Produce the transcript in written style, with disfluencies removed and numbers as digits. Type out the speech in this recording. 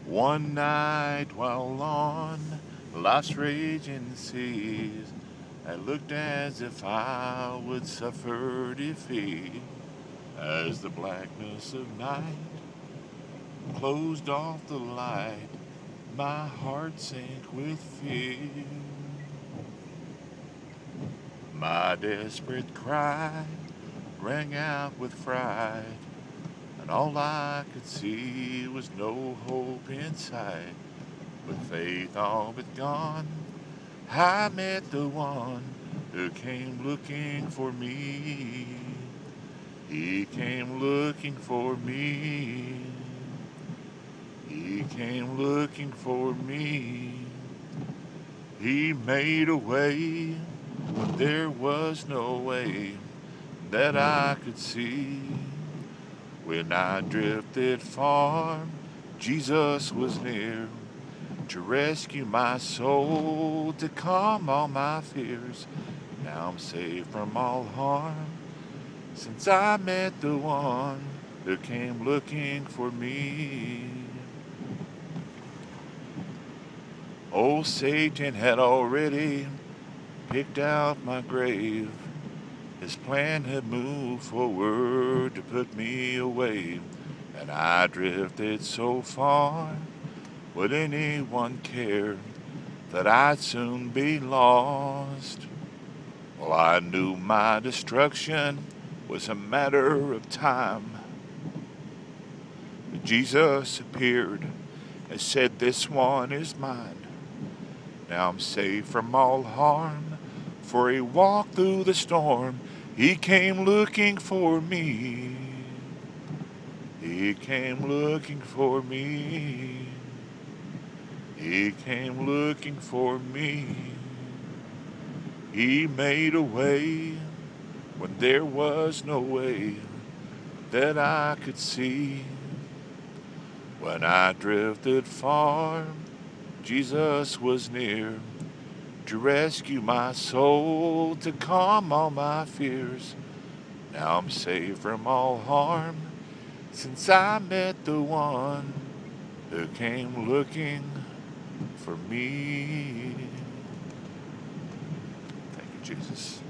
One night while on life's raging seas, I looked as if I would suffer defeat. As the blackness of night closed off the light, my heart sank with fear. My desperate cry rang out with fright, and all I could see was no hope in sight. With faith all but gone, I met the one who came looking for me. He came looking for me. He came looking for me. He made a way when there was no way that I could see. When I drifted far, Jesus was near to rescue my soul, to calm all my fears. Now I'm safe from all harm, since I met the one who came looking for me. Old Satan had already picked out my grave. His plan had moved forward to put me away, and I drifted so far. Would anyone care that I'd soon be lost? Well, I knew my destruction was a matter of time. But Jesus appeared and said, "This one is mine." Now I'm safe from all harm, for he walked through the storm. He came looking for me. He came looking for me. He came looking for me. He made a way when there was no way that I could see. When I drifted far, Jesus was near to rescue my soul, to calm all my fears. Now I'm safe from all harm, since I met the one who came looking for me. Thank you, Jesus.